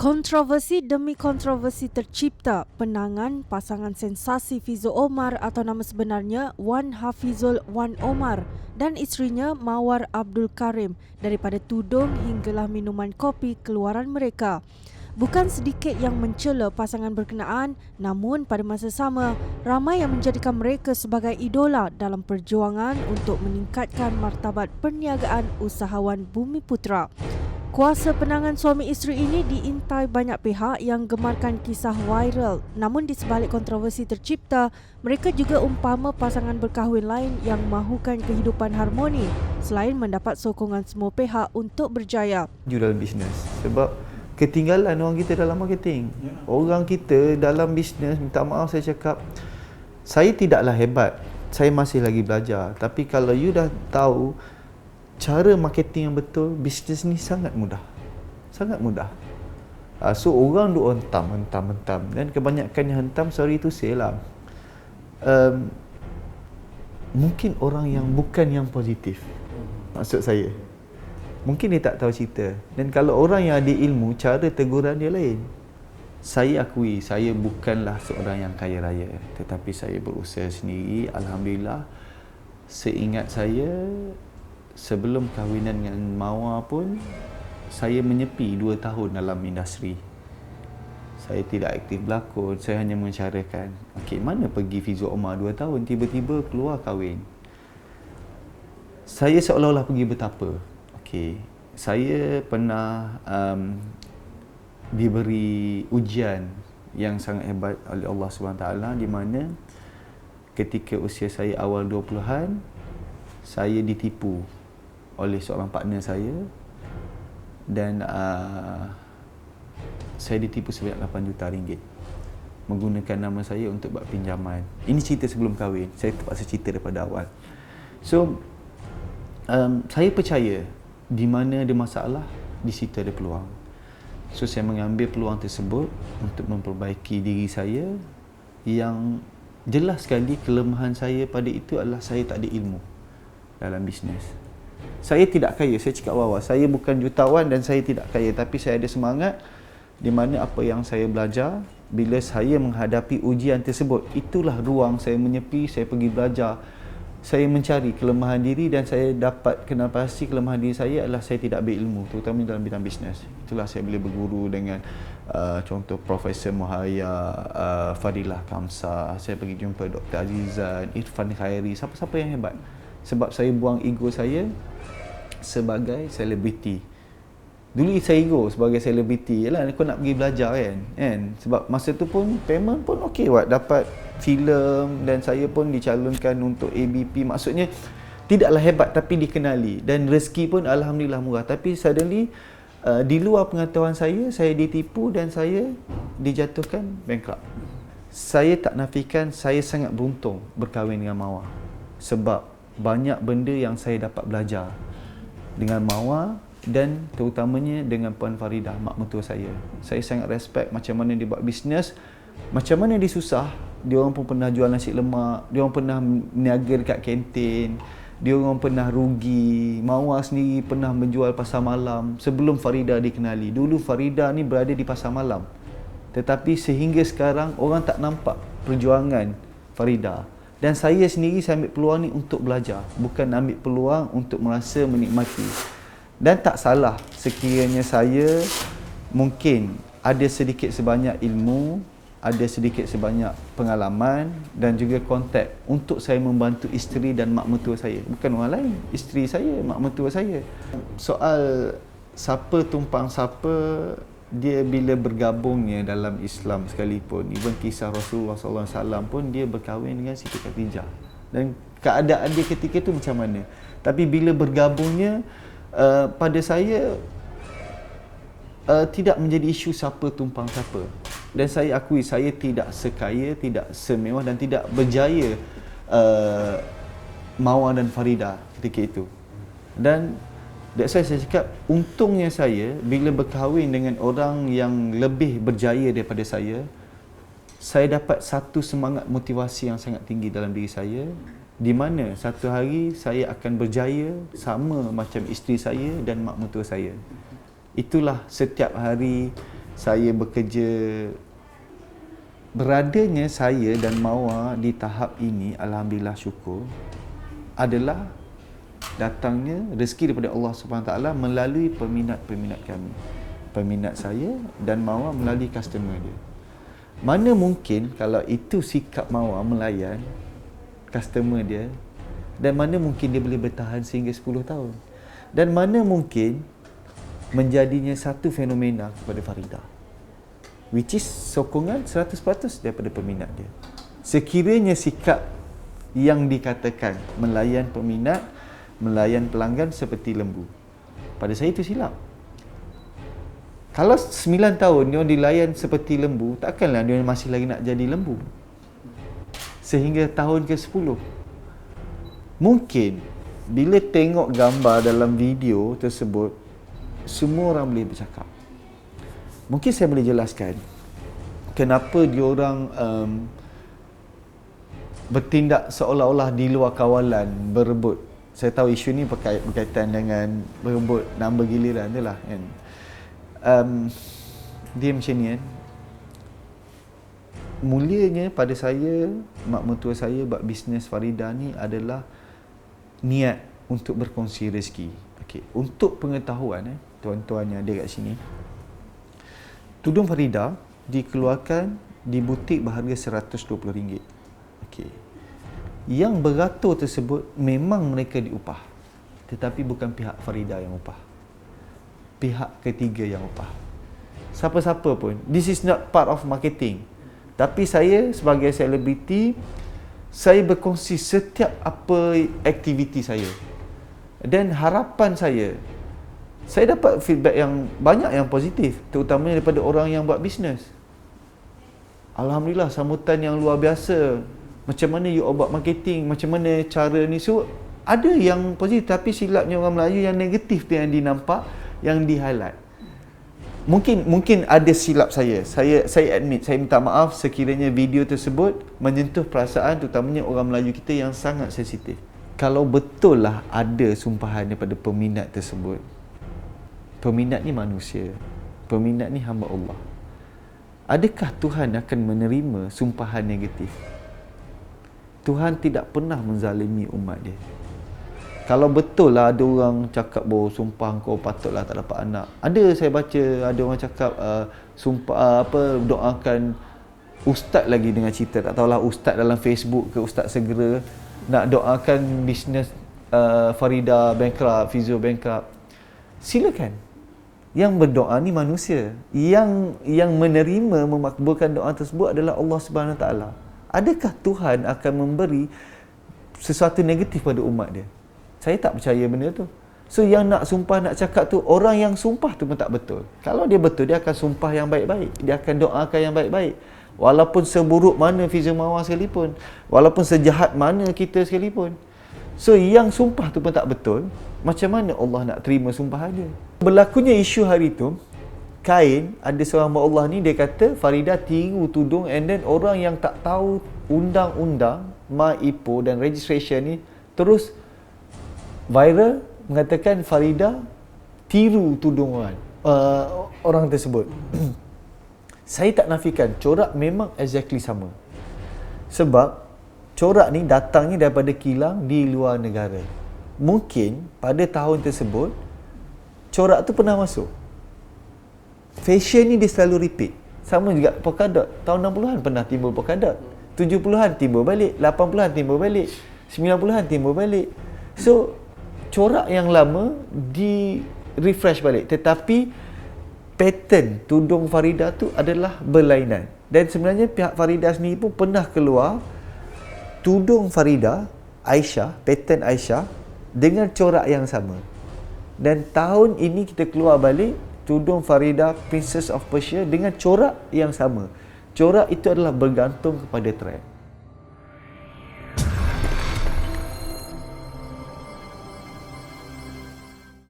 Kontroversi demi kontroversi tercipta penangan pasangan sensasi Fizo Omar atau nama sebenarnya Wan Hafizul Wan Omar dan isterinya Mawar Abdul Karim daripada tudung hinggalah minuman kopi keluaran mereka. Bukan sedikit yang mencela pasangan berkenaan, namun pada masa sama, ramai yang menjadikan mereka sebagai idola dalam perjuangan untuk meningkatkan martabat perniagaan usahawan Bumiputera. Kuasa penangan suami isteri ini diintai banyak pihak yang gemarkan kisah viral. Namun di sebalik kontroversi tercipta, mereka juga umpama pasangan berkahwin lain yang mahukan kehidupan harmoni selain mendapat sokongan semua pihak untuk berjaya. Dalam bisnes sebab ketinggalan orang kita dalam marketing. Orang kita dalam bisnes, minta maaf saya cakap, saya tidaklah hebat. Saya masih lagi belajar. Tapi kalau you dah tahu cara marketing yang betul, bisnes ni sangat mudah. Sangat mudah. So orang duk hentam. Dan kebanyakan yang hentam, sorry to say lah, mungkin orang yang bukan yang positif. Maksud saya, mungkin dia tak tahu cerita. Dan kalau orang yang ada ilmu, cara teguran dia lain. Saya akui, saya bukanlah seorang yang kaya raya, tetapi saya berusaha sendiri. Alhamdulillah, seingat saya, sebelum kahwinan dengan Mawar pun, saya menyepi 2 tahun dalam industri. Saya tidak aktif berlakon, saya hanya mencarakan. Okey, mana pergi Fizo Omar 2 tahun, tiba-tiba keluar kahwin. Saya seolah-olah pergi bertapa. Okey, saya pernah diberi ujian yang sangat hebat oleh Allah SWT, di mana ketika usia saya awal 20-an, saya ditipu oleh seorang partner saya dan saya ditipu sebanyak 8 juta ringgit menggunakan nama saya untuk buat pinjaman. Ini cerita sebelum kahwin, saya terpaksa cerita daripada awal. So saya percaya di mana ada masalah, di situ ada peluang. So saya mengambil peluang tersebut untuk memperbaiki diri saya. Yang jelas sekali kelemahan saya pada itu adalah saya tak ada ilmu dalam bisnes. Saya tidak kaya, saya cakap awal, saya bukan jutawan dan saya tidak kaya, tapi saya ada semangat di mana apa yang saya belajar, bila saya menghadapi ujian tersebut, itulah ruang saya menyepi, saya pergi belajar, saya mencari kelemahan diri dan saya dapat kenal pasti kelemahan diri saya adalah saya tidak berilmu, terutama dalam bidang bisnes. Itulah saya boleh berguru dengan contoh Profesor Muhaya, Fadilah Kamsa, saya pergi jumpa Dr. Azizan, Irfan Khairi, siapa-siapa yang hebat. Sebab saya buang ego saya sebagai selebriti. Dulu saya ego sebagai selebriti. Yalah, aku nak pergi belajar kan. Sebab masa tu pun payment pun okey buat, dapat filem dan saya pun dicalonkan untuk ABP. Maksudnya tidaklah hebat tapi dikenali dan rezeki pun alhamdulillah murah. Tapi suddenly di luar pengetahuan saya ditipu dan saya dijatuhkan bankrupt. Saya tak nafikan saya sangat beruntung berkahwin dengan Mawar. Sebab banyak benda yang saya dapat belajar dengan Mawar dan terutamanya dengan Puan Faridah, mak mentua saya. Saya sangat respect macam mana dia buat bisnes, macam mana dia susah. Dia orang pun pernah jual nasi lemak, dia orang pernah meniaga dekat kantin, dia orang pernah rugi. Mawar sendiri pernah menjual pasar malam sebelum Faridah dikenali. Dulu Faridah ni berada di pasar malam, tetapi sehingga sekarang orang tak nampak perjuangan Faridah. Dan saya sendiri, saya ambil peluang ni untuk belajar, bukan ambil peluang untuk merasa menikmati. Dan tak salah sekiranya saya mungkin ada sedikit sebanyak ilmu, ada sedikit sebanyak pengalaman dan juga kontak untuk saya membantu isteri dan mak mentua saya. Bukan orang lain, isteri saya, mak mentua saya. Soal siapa tumpang siapa, dia bila bergabungnya dalam Islam sekalipun, even kisah Rasulullah SAW pun dia berkahwin dengan Siti Khadijah. Dan keadaan dia ketika itu macam mana. Tapi bila bergabungnya, pada saya tidak menjadi isu siapa tumpang siapa. Dan saya akui saya tidak sekaya, tidak semewah dan tidak berjaya Mawar dan Faridah ketika itu. Dan that's why saya cakap, untungnya saya bila berkahwin dengan orang yang lebih berjaya daripada saya dapat satu semangat motivasi yang sangat tinggi dalam diri saya, di mana satu hari saya akan berjaya sama macam isteri saya dan mak mentua saya. Itulah setiap hari saya bekerja, beradanya saya dan Mawar di tahap ini, alhamdulillah syukur, adalah datangnya rezeki daripada Allah Subhanahu Taala melalui peminat-peminat kami. Peminat saya dan Mawar melalui customer dia. Mana mungkin kalau itu sikap Mawar melayan customer dia, dan mana mungkin dia boleh bertahan sehingga 10 tahun. Dan mana mungkin menjadinya satu fenomena kepada Farida. Which is sokongan 100% daripada peminat dia. Sekiranya sikap yang dikatakan melayan peminat, melayan pelanggan seperti lembu, pada saya itu silap. Kalau 9 tahun dia dilayan seperti lembu, takkanlah dia masih lagi nak jadi lembu sehingga tahun ke-10. Mungkin bila tengok gambar dalam video tersebut, semua orang boleh bercakap. Mungkin saya boleh jelaskan kenapa diorang bertindak seolah-olah di luar kawalan, berebut. Saya tahu isu ni berkaitan dengan berebut nombor giliran tu lah kan. Dia macam ni kan. Mulianya pada saya, mak mertua saya buat bisnes Farida ni adalah niat untuk berkongsi rezeki. Okey, untuk pengetahuan tuan-tuan yang ada kat sini, tudung Farida dikeluarkan di butik berharga RM120. Okey. Yang beratur tersebut memang mereka diupah. Tetapi bukan pihak Farida yang upah. Pihak ketiga yang upah. Siapa-siapa pun. This is not part of marketing. Tapi saya sebagai selebriti, saya berkongsi setiap apa aktiviti saya. Dan harapan saya dapat feedback yang banyak yang positif, terutamanya daripada orang yang buat bisnes. Alhamdulillah, sambutan yang luar biasa. Macam mana you buat marketing, macam mana cara ni. So, ada yang positif, tapi silapnya orang Melayu yang negatif tu yang dinampak, yang di-highlight. Mungkin ada silap saya. Saya admit, saya minta maaf sekiranya video tersebut menyentuh perasaan terutamanya orang Melayu kita yang sangat sensitif. Kalau betul lah ada sumpahan daripada peminat tersebut, peminat ni manusia, peminat ni hamba Allah, adakah Tuhan akan menerima sumpahan negatif? Tuhan tidak pernah menzalimi umat dia. Kalau betul lah ada orang cakap bahawa sumpah kau patutlah tak dapat anak. Ada, saya baca ada orang cakap sumpah doakan ustaz lagi dengan cerita, tak tahulah ustaz dalam Facebook ke ustaz segera nak doakan bisnes Farida bankrupt, Fizzo bankrupt. Silakan. Yang berdoa ni manusia. Yang menerima, memakbulkan doa tersebut adalah Allah Subhanahu Wa Taala. Adakah Tuhan akan memberi sesuatu negatif pada umat dia? Saya tak percaya benda tu. So yang nak sumpah, nak cakap tu, orang yang sumpah tu pun tak betul. Kalau dia betul, dia akan sumpah yang baik-baik. Dia akan doakan yang baik-baik. Walaupun seburuk mana Fizzo Mawar sekalipun, walaupun sejahat mana kita sekalipun. So yang sumpah tu pun tak betul, macam mana Allah nak terima sumpahan dia? Berlakunya isu hari tu, kain, ada seorang hamba Allah ni, dia kata Farida tiru tudung, and then orang yang tak tahu undang-undang MyIPO dan registration ni terus viral mengatakan Farida tiru tudung orang tersebut. Saya tak nafikan corak memang exactly sama. Sebab corak ni datangnya daripada kilang di luar negara. Mungkin pada tahun tersebut corak tu pernah masuk. Fashion ni dia selalu repeat. Sama juga polkadot. Tahun 60-an pernah timbul polkadot. 70-an timbul balik, 80-an timbul balik, 90-an timbul balik. So corak yang lama di refresh balik, tetapi pattern tudung Farida tu adalah berlainan. Dan sebenarnya pihak Farida sendiri pun pernah keluar tudung Farida Aisyah, pattern Aisyah dengan corak yang sama. Dan tahun ini kita keluar balik tudung Farida Princess of Persia dengan corak yang sama. Corak itu adalah bergantung kepada trend.